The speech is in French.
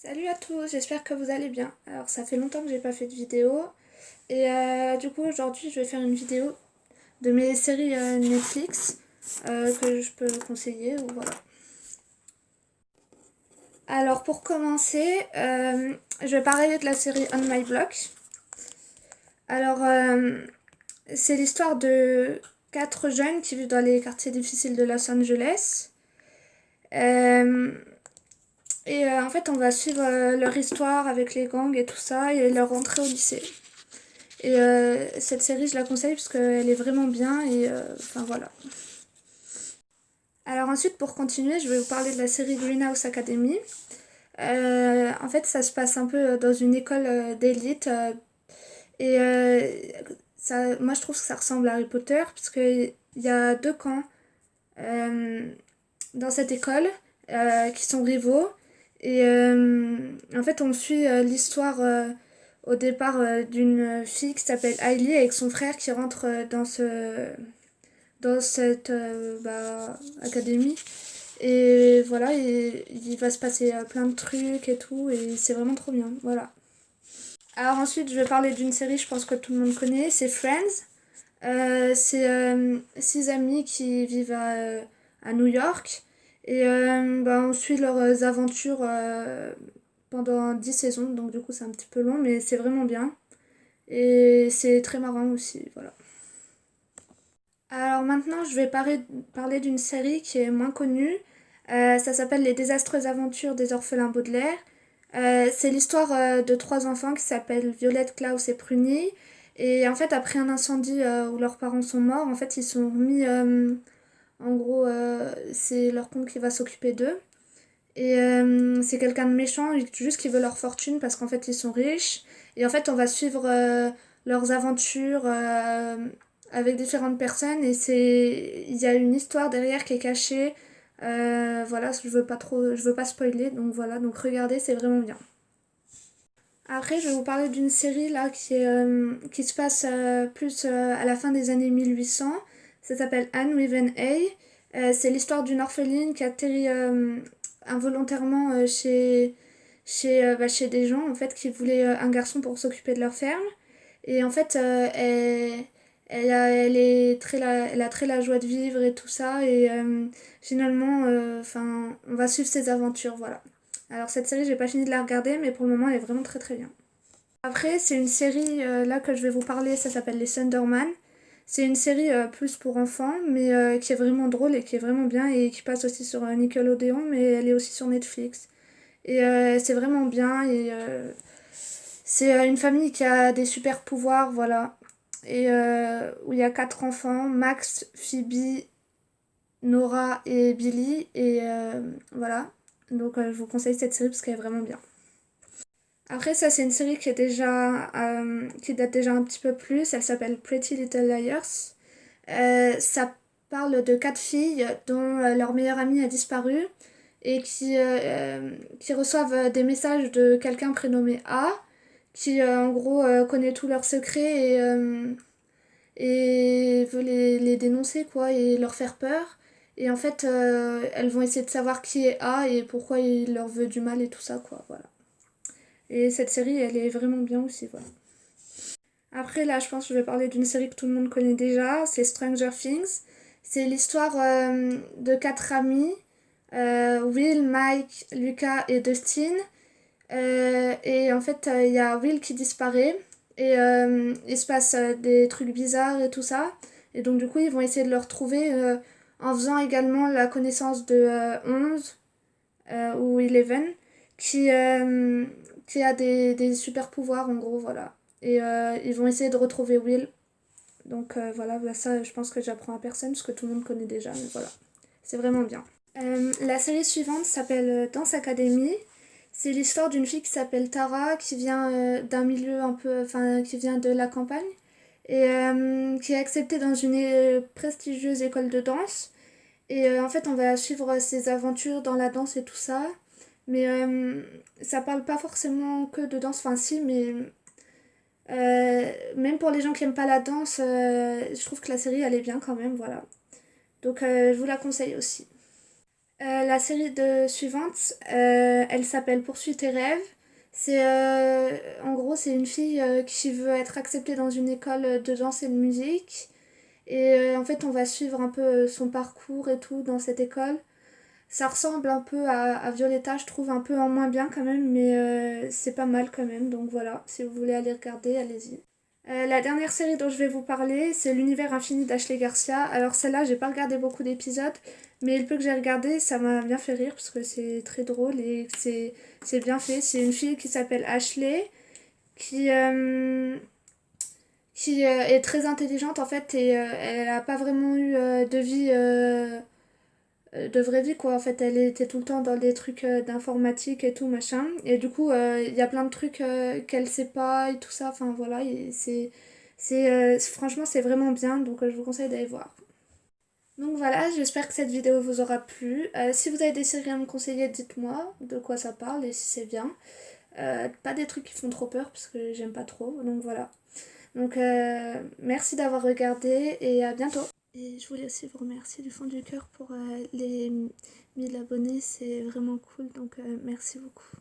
Salut à tous, j'espère que vous allez bien. Alors ça fait longtemps que j'ai pas fait de vidéo et du coup aujourd'hui je vais faire une vidéo de mes séries Netflix que je peux conseiller ou voilà. Alors pour commencer, je vais parler de la série On My Block. Alors c'est l'histoire de quatre jeunes qui vivent dans les quartiers difficiles de Los Angeles. Euh, en fait on va suivre leur histoire avec les gangs et tout ça et leur entrée au lycée. Et cette série, je la conseille parce qu'elle est vraiment bien et enfin voilà. Alors ensuite, pour continuer, je vais vous parler de la série Greenhouse Academy. En fait, ça se passe un peu dans une école d'élite et moi je trouve que ça ressemble à Harry Potter parce qu'il y a deux camps euh, dans cette école qui sont rivaux et en fait on suit l'histoire au départ d'une fille qui s'appelle Hailey avec son frère qui rentre dans cette académie. Et voilà, il va se passer plein de trucs et tout, et c'est vraiment trop bien. Voilà. Alors ensuite, je vais parler d'une série, je pense que tout le monde connaît, c'est Friends. C'est six amis qui vivent à New York. Et on suit leurs aventures pendant 10 saisons, donc du coup c'est un petit peu long, mais c'est vraiment bien. Et c'est très marrant aussi, voilà. Alors maintenant, je vais parler d'une série qui est moins connue. Ça s'appelle Les désastreuses aventures des orphelins Baudelaire. C'est l'histoire de trois enfants qui s'appellent Violette, Klaus et Pruny. Et en fait, après un incendie où leurs parents sont morts, en fait, ils sont remis. En gros, c'est leur compte qui va s'occuper d'eux. Et c'est quelqu'un de méchant, juste qui veut leur fortune parce qu'en fait, ils sont riches. Et en fait, on va suivre leurs aventures avec différentes personnes et il y a une histoire derrière qui est cachée. Voilà, je veux pas spoiler, donc voilà, donc regardez, c'est vraiment bien. Après, je vais vous parler d'une série là qui se passe plus à la fin des années 1800. Ça s'appelle Anne with an A. C'est l'histoire d'une orpheline qui atterrit involontairement chez des gens en fait qui voulaient un garçon pour s'occuper de leur ferme. Et en fait, elle a très la joie de vivre et tout ça. Et finalement, on va suivre ses aventures, voilà. Alors cette série, j'ai pas fini de la regarder, mais pour le moment, elle est vraiment très très bien. Après, c'est une série là que je vais vous parler, ça s'appelle Les Sunderman. C'est une série plus pour enfants, mais qui est vraiment drôle et qui est vraiment bien et qui passe aussi sur Nickelodeon, mais elle est aussi sur Netflix. Et c'est vraiment bien et c'est une famille qui a des super pouvoirs, voilà. Et où il y a quatre enfants, Max, Phoebe, Nora et Billy. Et voilà. Donc je vous conseille cette série parce qu'elle est vraiment bien. Après ça c'est une série qui date déjà un petit peu plus. Elle s'appelle Pretty Little Liars. Ça parle de quatre filles dont leur meilleure amie a disparu et qui reçoivent des messages de quelqu'un prénommé A qui en gros connaît tous leurs secrets et veut les dénoncer quoi et leur faire peur. Et en fait, elles vont essayer de savoir qui est A et pourquoi il leur veut du mal et tout ça quoi, voilà. Et cette série, elle est vraiment bien aussi, voilà. Après là, je pense que je vais parler d'une série que tout le monde connaît déjà, c'est Stranger Things. C'est l'histoire de quatre amis, Will, Mike, Lucas et Dustin. Et en fait, il y a Will qui disparaît et il se passe des trucs bizarres et tout ça. Et donc, du coup, ils vont essayer de le retrouver en faisant également la connaissance de 11 ou 11 qui, euh, qui a des super pouvoirs en gros, voilà. Et ils vont essayer de retrouver Will. Donc voilà, bah, ça, je pense que j'apprends à personne parce que tout le monde connaît déjà, mais voilà. C'est vraiment bien. La série suivante s'appelle Dance Academy. C'est l'histoire d'une fille qui s'appelle Tara, qui vient d'un milieu un peu, enfin, qui vient de la campagne et qui est acceptée dans une prestigieuse école de danse. Et en fait, on va suivre ses aventures dans la danse et tout ça. Mais ça parle pas forcément que de danse, enfin si, mais même pour les gens qui aiment pas la danse, je trouve que la série elle est bien quand même, voilà. Donc je vous la conseille aussi. La série suivante, elle s'appelle Poursuis tes rêves. En gros, c'est une fille qui veut être acceptée dans une école de danse et de musique. Et en fait, on va suivre un peu son parcours et tout dans cette école. Ça ressemble un peu à Violetta, je trouve, un peu en moins bien quand même, mais c'est pas mal quand même. Donc voilà, si vous voulez aller regarder, allez-y. La dernière série dont je vais vous parler, c'est L'univers infini d'Ashley Garcia. Alors celle-là, j'ai pas regardé beaucoup d'épisodes, mais le peu que j'ai regardé, ça m'a bien fait rire parce que c'est très drôle et c'est bien fait. C'est une fille qui s'appelle Ashley, qui, euh, qui est très intelligente en fait et elle a pas vraiment eu de vie de vraie vie quoi. En fait, elle était tout le temps dans des trucs d'informatique et tout machin. Et du coup, il y a plein de trucs qu'elle sait pas et tout ça. Enfin voilà, franchement c'est vraiment bien. Donc je vous conseille d'aller voir. Donc voilà, j'espère que cette vidéo vous aura plu. Si vous avez des séries à me conseiller, dites-moi de quoi ça parle et si c'est bien. Pas des trucs qui font trop peur parce que j'aime pas trop. Donc voilà. Donc merci d'avoir regardé et à bientôt. Et je voulais aussi vous remercier du fond du cœur pour les 1000 abonnés, c'est vraiment cool, donc merci beaucoup.